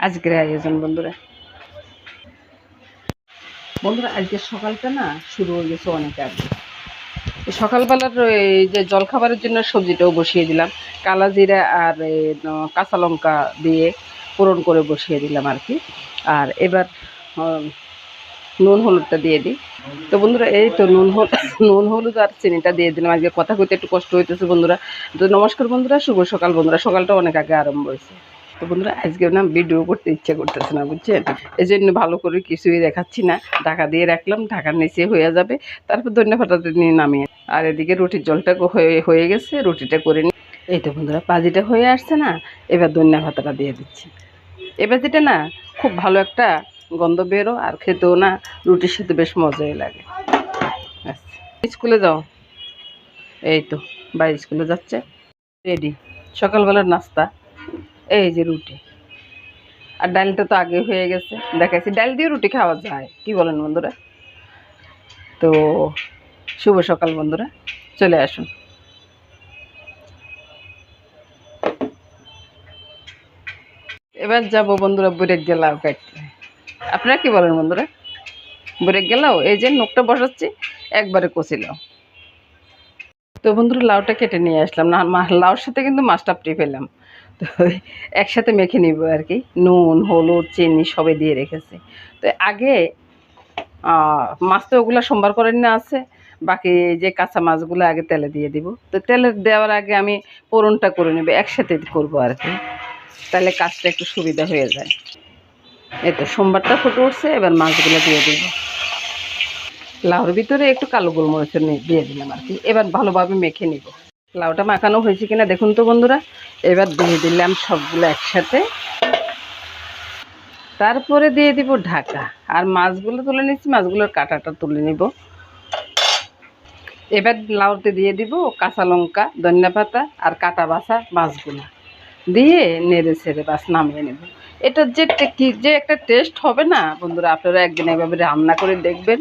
আজকের আয়োজন বন্ধুরা। বন্ধুরা আজকে সকালটা না শুরু হয়ে গেছে অনেক আগে। সকালবেলার এই যে জলখাবারের জন্য সবজিটাও বসিয়ে দিলাম, কালা জিরা আর কাঁচা লঙ্কা দিয়ে ফোড়ন করে বসিয়ে দিলাম আর কি। আর এবার নুন হলুদটা দিয়ে দিই। তো বন্ধুরা এই তো নুন হলুদ আর চিনিটা দিয়ে দিলাম। আজকে কথা কইতে একটু কষ্ট হইতেছে বন্ধুরা। তো নমস্কার বন্ধুরা, শুভ সকাল বন্ধুরা। সকালটা অনেক আগে আরম্ভ হয়েছে। তো বন্ধুরা আজকে না ভিডিও করতে ইচ্ছে করতেছে না, বুঝছেন? এই জন্য ভালো করে কিছুই দেখাচ্ছি না, ঢাকা দিয়ে রাখলাম, ঢাকার নিচে হয়ে যাবে, তারপর ধনিয়া পাতাটা নিয়ে নামিয়ে। আর এদিকে রুটির জলটা হয়ে গেছে, রুটিটা করে নিই। এই তো বন্ধুরা পাজিটা হয়ে আসছে না, এবার ধনিয়া পাতাটা দিয়ে দিচ্ছি। এবার যেটা না খুব ভালো একটা গন্ধ বেরো, আর খেতেও না রুটির সাথে বেশ মজাই লাগে। স্কুলে যাও? এই তো ভাই স্কুলে যাচ্ছে, রেডি সকালবেলার নাস্তা। এই যে রুটি, আর ডালটা তো আগে হয়ে গেছে, দেখাইছি ডাল দিয়ে রুটি খাওয়া যায়, কি বলেন বন্ধুরা? তো শুভ সকাল বন্ধুরা, চলে আসুন। এবার যাবো বন্ধুরা বুড়েক গেলাও কাটতে। আপনারা কি বলেন বন্ধুরা? বুড়েক গেলাও, এই যে নোকটা বসাচ্ছি একবারে কষিলাও। তো বন্ধুরা লাউটা কেটে নিয়ে আসলাম না, লাউর সাথে কিন্তু মাছটা আপনি পেলাম। তো একসাথে মেখে নিব আর কি, নুন হলুদ চিনি সবে দিয়ে রেখেছি। তো আগে মাছ তো ওগুলো সোমবার করে নিয়ে আছে, বাকি যে কাঁচা মাছগুলো আগে তেলে দিয়ে দিব। তো তেলে দেওয়ার আগে আমি ফোড়নটা করে নেব, একসাথে করব আর কি, তাহলে কাজটা একটু সুবিধা হয়ে যায়। এই তো সোমবারটা ফুটে উঠছে, এবার মাছগুলো দিয়ে দিব। লাউর ভিতরে একটু কালো গোলমরিচের দিয়ে দিলাম আর কি। এবার ভালোভাবে মেখে নিব। লাউটা মাখানো হয়েছে কিনা দেখুন তো বন্ধুরা। এবার দিয়ে দিলাম সবগুলো একসাথে, তারপরে দিয়ে দিব ঢাকা। আর মাছগুলো তুলে নিচ্ছি, মাছগুলোর কাঁটাটা তুলে নিব। এবার লাউতে দিয়ে দিব কাঁচা লঙ্কা, ধনিয়া পাতা আর কাটা বাছা মাছগুলো দিয়ে নেড়ে ছেড়ে বাস নামিয়ে নেব। এটা যে একটা টেস্ট হবে না বন্ধুরা, আপনারা একদিন এভাবে রান্না করে দেখবেন।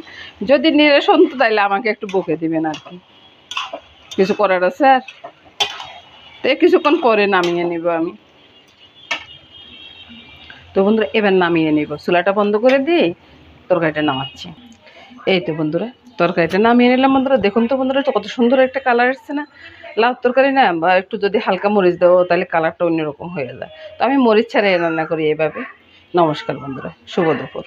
যদি নিরাশ হন তো তাইলে আমাকে একটু বকে দিবেন আর কি, কিছু করার আছে। আর তো কিছুক্ষণ পরে নামিয়ে নিব আমি। তো বন্ধুরা এবার নামিয়ে নিব, চুলাটা বন্ধ করে দিয়ে তরকারিটা নামাচ্ছি। এই তো বন্ধুরা তরকারিটা নামিয়ে নিলাম বন্ধুরা। দেখুন তো বন্ধুরা তো কত সুন্দর একটা কালার এসছে না। লাউ তরকারি না বা একটু যদি হালকা মরিচ দেবো তাহলে কালারটা অন্যরকম হয়ে যায়। তো আমি মরিচ ছাড়াই রান্না করি এইভাবে। নমস্কার বন্ধুরা, শুভ দুপুর।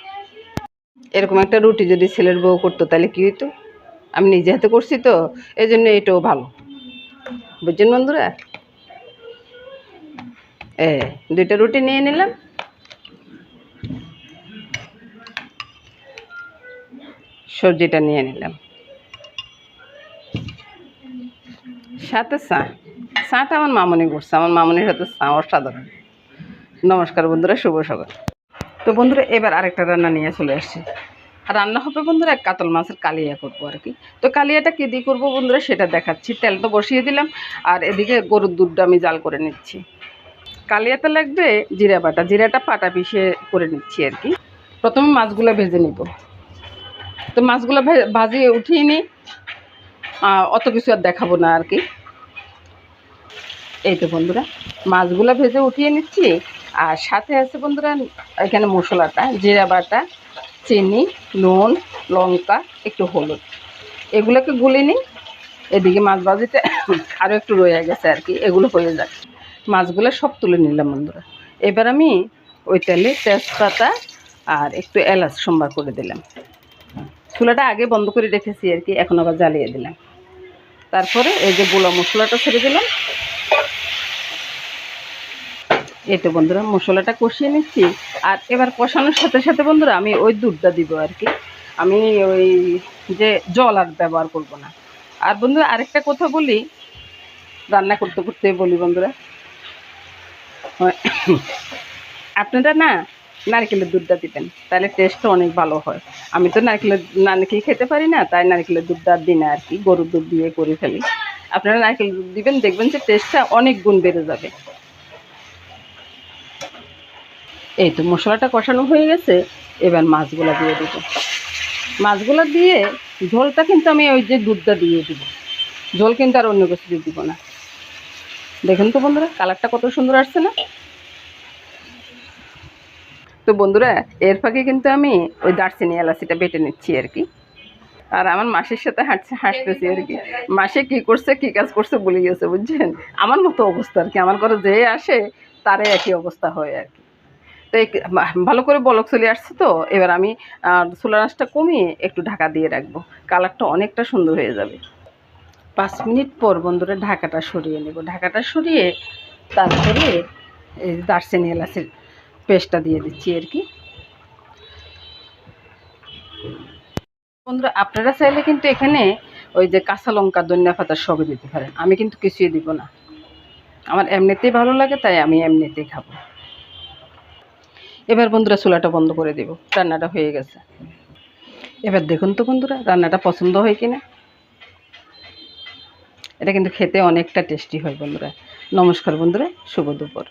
এরকম একটা রুটি যদি ছেলের বউ করতো তাহলে কী হইতো? আমি নিজে হাতে করছি তো এই জন্য এটাও ভালো, বুঝছেন বন্ধুরা? দুইটা রুটি নিয়ে নিলাম, সবজিটা নিয়ে নিলাম, সাথে চাটা আমার মামনি করছে। আমার মামনির সাথে চা অসাধারণ। নমস্কার বন্ধুরা, শুভ সকাল। তো বন্ধুরা এবার আরেকটা রান্না নিয়ে চলে আসছি। আর রান্না হবে বন্ধুরা কাতল মাছের কালিয়া করবো আর কি। তো কালিয়াটা কী দিয়ে করবো বন্ধুরা সেটা দেখাচ্ছি। তেল তো বসিয়ে দিলাম, আর এদিকে গরুর দুধটা আমি জাল করে নিচ্ছি। কালিয়াতে লাগবে জিরা বাটা, জিরাটা পাটা পিষে করে নিচ্ছি আর কি। প্রথমে মাছগুলো ভেজে নিব। তো মাছগুলো ভাজিয়ে উঠিয়ে নিই, অত কিছু আর দেখাবো না আর কি। এই তো বন্ধুরা মাছগুলো ভেজে উঠিয়ে নিচ্ছি। আর সাথে আছে বন্ধুরা এখানে মশলাটা, জিরা বাটা, চিনি, নুন, লঙ্কা, একটু হলুদ, এগুলোকে গুলে নিই। এদিকে মাছ ভাজিতে আরও একটু রয়ে গেছে আর কি, এগুলো হয়ে যাক। মাছগুলো সব তুলে নিলাম বন্ধুরা। এবার আমি ওই তেলে তেজপাতা আর একটু এলাচ সম্বার করে দিলাম। চুলাটা আগে বন্ধ করে রেখেছি আর কি, এখন আবার জ্বালিয়ে দিলাম। তারপরে এই যে গুঁড়া মশলাটা ছেড়ে দিলাম। এই তো বন্ধুরা মশলাটা কষিয়ে নিচ্ছি। আর এবার কষানোর সাথে সাথে বন্ধুরা আমি ওই দুধটা দিব আর কি। আমি ওই যে জল আর ব্যবহার করব না। আর বন্ধুরা আরেকটা কথা বলি, রান্না করতে করতে বলি বন্ধুরা, আপনারা না নারকেলের দুধটা দিবেন, তাহলে টেস্টটা অনেক ভালো হয়। আমি তো নারকেল খেতে পারি না, তাই নারকেলের দুধটা দিই না আর কি, গরুর দুধ দিয়ে করে ফেলি। আপনারা নারকেল দুধ দিবেন, দেখবেন যে টেস্টটা অনেক গুণ বেড়ে যাবে। এই তো মশলাটা কষানো হয়ে গেছে, এবার মাছগুলো দিয়ে দেব। মাছগুলো দিয়ে ঝোলটা কিন্তু আমি ওই যে দুধটা দিয়ে দেবো, ঝোল কিন্তু আর অন্য কিছু দিয়ে দিব না। দেখুন তো বন্ধুরা, কালারটা কত সুন্দর আসছে না? তো বন্ধুরা, এর ফাঁকে কিন্তু আমি ওই দারচিনি এলাচিটা বেটে নিচ্ছি আর কি। আর আমার মাসির সাথে হাসতেছি আর কি। মাসে কি করছে, কি কাজ করছে বলে গেছে, বুঝছেন? আমার মতো অবস্থা আর কি, আমার ঘরে যে আসে তারে একই অবস্থা হয় আর কি। তো ভালো করে বলক চলে আসছে, তো এবার আমি চুলার আঁচটা কমিয়ে একটু ঢাকা দিয়ে রাখবো, কালারটা অনেকটা সুন্দর হয়ে যাবে। 5 মিনিট পর বন্ধুরা ঢাকাটা সরিয়ে নেব। ঢাকাটা সরিয়ে তারপরে এই দারচিনি এলাচের পেস্টটা দিয়ে দিচ্ছি আর কি। বন্ধুরা, আপনারা চাইলে কিন্তু এখানে ওই যে কাঁচা লঙ্কা, ধনিয়া পাতা সবই দিতে পারেন, আমি কিন্তু কিছুই দিব না। আমার এমনিতেই ভালো লাগে, তাই আমি এমনিতেই খাবো। এবার বন্ধুরা চুলাটা বন্ধ করে দেব, রান্নাটা হয়ে গেছে। এবার দেখুন তো বন্ধুরা, রান্নাটা পছন্দ হয় কিনা। এটা কিন্তু খেতে অনেকটা টেস্টি হয় বন্ধুরা। নমস্কার বন্ধুরা, শুভ দুপুর।